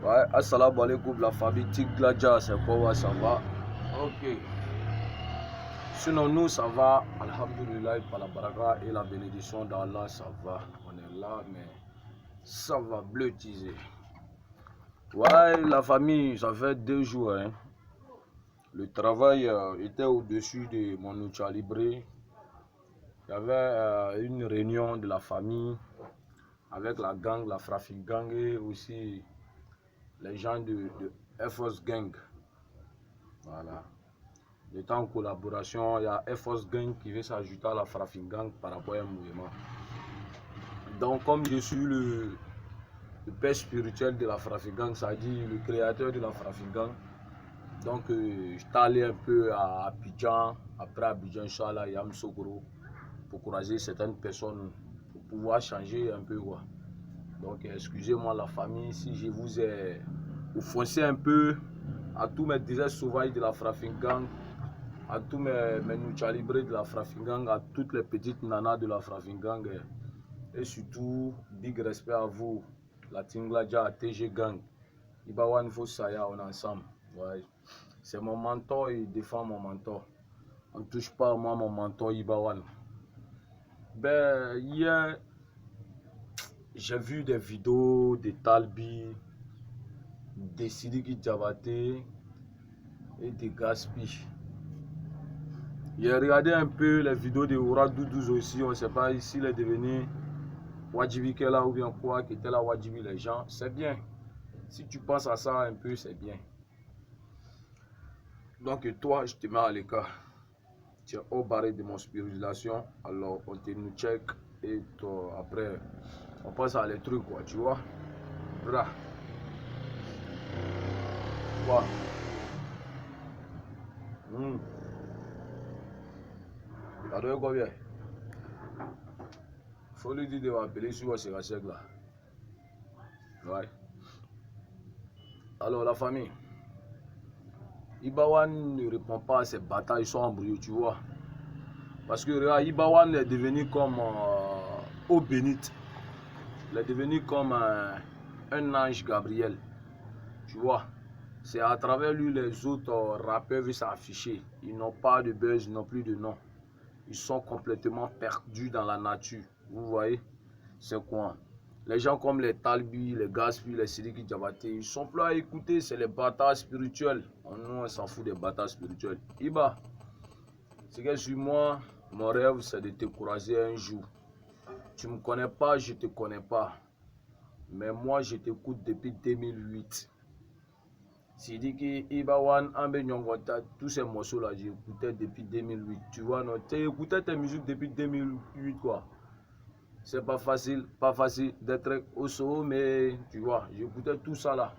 Ouais, assalamu alaikum la famille Tigladja, c'est quoi, ça va? Ok. Sinon nous ça va, alhamdulillah, par la baraka et la bénédiction d'Allah, ça va. On est là, mais ça va bleutisé. Ouais, la famille, ça fait 2 jours. Hein. Le travail était au-dessus de mon outil libré. Il y avait une réunion de la famille avec la gang, la Frafik Gang et aussi les gens de Air Force Gang. Voilà. Il est en collaboration, il y a Air Force Gang qui veut s'ajouter à la Frafik Gang par rapport à un mouvement. Donc comme je suis le père spirituel de la Frafik Gang, ça dit le créateur de la Frafik Gang, donc je suis allé un peu à Abidjan, après Abidjan, Inch'Allah, Yamsogoro, pour croiser certaines personnes, pour pouvoir changer un peu. Quoi. Donc excusez-moi la famille si je vous ai offensé un peu à tous mes déserts sauvages de la Frafik Gang, à tous mes Nuchalibrés de la Frafik Gang, à toutes les petites nanas de la Frafik Gang et surtout big respect à vous, la Tingladja, TG Gang, Ibawan Fosaya, on est ensemble. Ouais. C'est mon mentor, il défend mon mentor. On ne touche pas à moi, mon mentor Ibawan. Ben, hier, j'ai vu des vidéos de Talbi, de Sidiki Diabaté et de Gaspi. J'ai regardé un peu les vidéos de Oura Doudouz aussi, on ne sait pas s'il est devenu Wadjibi Kela ou bien quoi, qui était là Wadjibi les gens. C'est bien. Si tu penses à ça un peu, c'est bien. Donc toi, je te mets à l'écart. Tu es au barré de mon spiritualisation, alors on te nous check et toi, après on passe à les trucs quoi, tu vois. Bra. Quoi? Alors quoi bien? Faut lui dire de m'appeler sur ce rachèque là. Ouais. Alors la famille. Ibawan ne répond pas à ces batailles, ils sont embrouillés, tu vois. Parce que regarde, Ibawan est devenu comme eau bénite. Il est devenu comme un ange Gabriel. Tu vois. C'est à travers lui les autres rappeurs veulent s'afficher. Ils n'ont pas de buzz, ils n'ont plus de nom. Ils sont complètement perdus dans la nature. Vous voyez? C'est quoi? Les gens comme les Talbi, les Gaspi, les Sidiki Diabaté, ils sont plus à écouter, c'est les bâtards spirituels. Nous, on s'en fout des bâtards spirituels. Iba, c'est que sur moi, mon rêve, c'est de te croiser un jour. Tu ne me connais pas, je ne te connais pas. Mais moi, je t'écoute depuis 2008. Sidiki, Ibawan, Ambe Nyongota, tous ces morceaux-là, j'écoutais depuis 2008. Tu vois, non, tu écoutais tes musiques depuis 2008, quoi. C'est pas facile d'être au sommet, tu vois. J'écoutais tout ça là.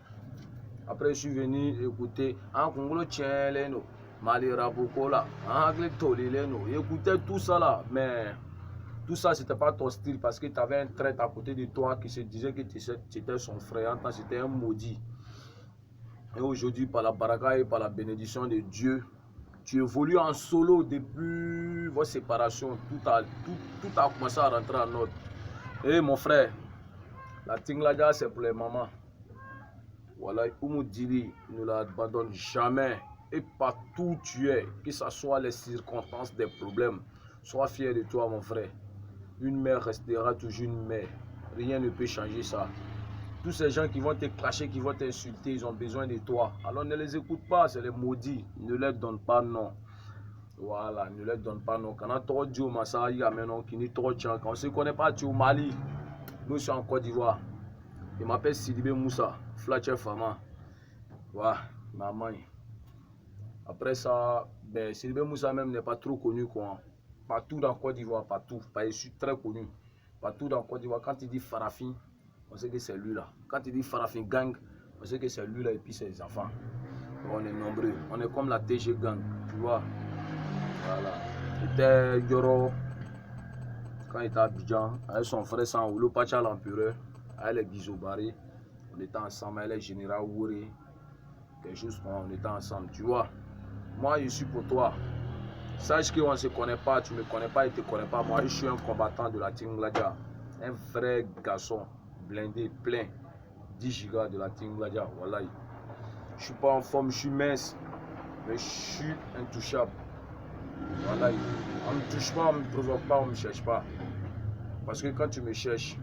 Après, je suis venu écouter en Congolo Tcheleno, Mali Rabokola, en Anglais Tolileno. J'écoutais tout ça là, mais tout ça, c'était pas ton style parce que tu avais un traître à côté de toi qui se disait que tu étais son frère. C'était un maudit. Et aujourd'hui, par la baraka et par la bénédiction de Dieu, tu évolues en solo depuis votre séparation. Tout a commencé à rentrer en ordre. Et mon frère, la Tingladja, c'est pour les mamans. Voilà, Oumou Dili ne l'abandonne jamais. Et partout où tu es, que ce soit les circonstances, des problèmes, sois fier de toi, mon frère. Une mère restera toujours une mère. Rien ne peut changer ça. Tous ces gens qui vont te clasher, qui vont t'insulter, ils ont besoin de toi. Alors ne les écoute pas, c'est les maudits. Ne leur donne pas non. Voilà, ne leur donne pas non. Quand on a dit au Massa, il y a maintenant qui n'est trop tient. Quand on ne se connaît pas, tu es au Mali. Nous sommes en Côte d'Ivoire. Il m'appelle Sidibé Moussa, Flatcher Fama. Voilà, maman. Après ça, ben, Sidibé Moussa même n'est pas trop connu quoi. Partout dans Côte d'Ivoire, partout. Je suis très connu. Partout dans Côte d'Ivoire, quand il dit Farafin, on sait que c'est lui là. Quand il dit Farafin Gang, on sait que c'est lui là et puis ses enfants. On est nombreux. On est comme la TG Gang, tu vois. Voilà. C'était Yoro, quand il était à Abidjan, avec son frère Sanoulo Pacha l'empereur, avec les Gizobari. On était ensemble, avec les généraux Wouré. Quelque chose comme on était ensemble, tu vois. Moi, je suis pour toi. Sache qu'on ne se connaît pas, tu ne me connais pas et tu ne te connais pas. Moi, je suis un combattant de la Tingladja. Un vrai garçon, blindé, plein. 10 gigas de la Tingladia. Voilà. Je suis pas en forme, je suis mince, mais je suis intouchable. Voilà. On ne me touche pas, on ne me provoque pas, on ne me cherche pas. Parce que quand tu me cherches,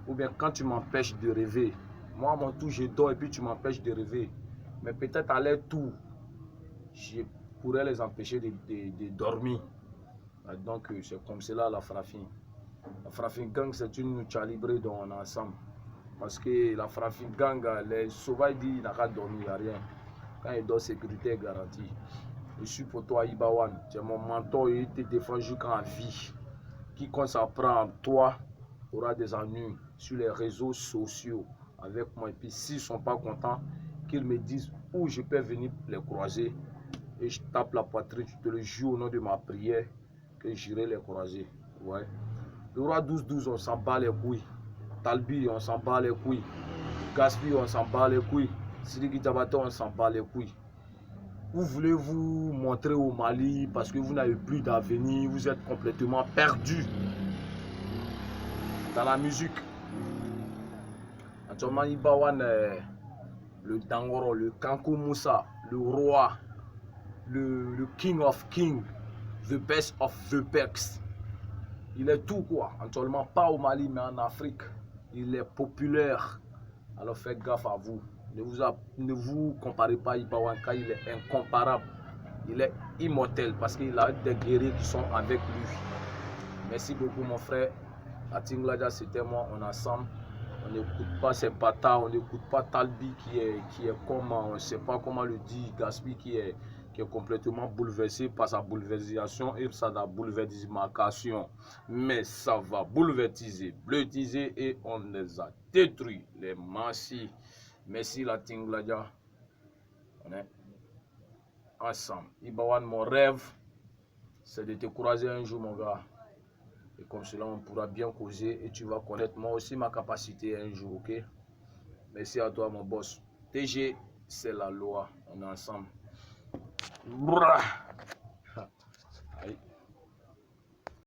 ou bien quand tu m'empêches de rêver, moi, à mon tour, je dors et puis tu m'empêches de rêver. Mais peut-être à leur tour, je pourrais les empêcher de dormir. Donc, c'est comme cela la Frafin. La Frafin Gang, c'est une calibrée dont on est ensemble. Parce que la Frafin Gang, les sauvages disent qu'il n'a qu'à dormir, il n'y a rien. Quand il dort, sécurité est garantie. Je suis pour toi, Ibawan. Tu es mon mentor et il te défend jusqu'en vie. Quiconque s'apprend, toi, aura des ennuis sur les réseaux sociaux avec moi. Et puis, s'ils ne sont pas contents, qu'ils me disent où je peux venir les croiser. Et je tape la poitrine, je te le jure au nom de ma prière que j'irai les croiser. Ouais. Le roi 12-12, on s'en bat les couilles. Talbi, on s'en bat les couilles. Gaspi, on s'en bat les couilles. Sidiki Diabaté, on s'en bat les couilles. Vous voulez vous montrer au Mali parce que vous n'avez plus d'avenir, vous êtes complètement perdu dans la musique. Actuellement, Ibawan, le Dangoro, le Kankou Moussa, le roi, le king of king, the best of the best. Il est tout quoi, actuellement pas au Mali mais en Afrique. Il est populaire. Alors faites gaffe à vous. Ne vous comparez pas à Ibawan car il est incomparable. Il est immortel parce qu'il a des guerriers qui sont avec lui. Merci beaucoup mon frère. La Tingladia c'était moi, on est ensemble. On n'écoute pas ces bâtards, on n'écoute pas Talbi qui est comme, on ne sait pas comment le dire, Gaspi qui est complètement bouleversé par sa bouleversation et sa bouleversation. Mais ça va bouleverser, bleutiser et on les a détruits, les massis. Merci la Tingladia. On est ensemble. Ibawan, mon rêve, c'est de te croiser un jour, mon gars. Et comme cela, on pourra bien causer et tu vas connaître moi aussi ma capacité un jour, ok? Merci à toi, mon boss. TG, c'est la loi. On est ensemble. Brrr.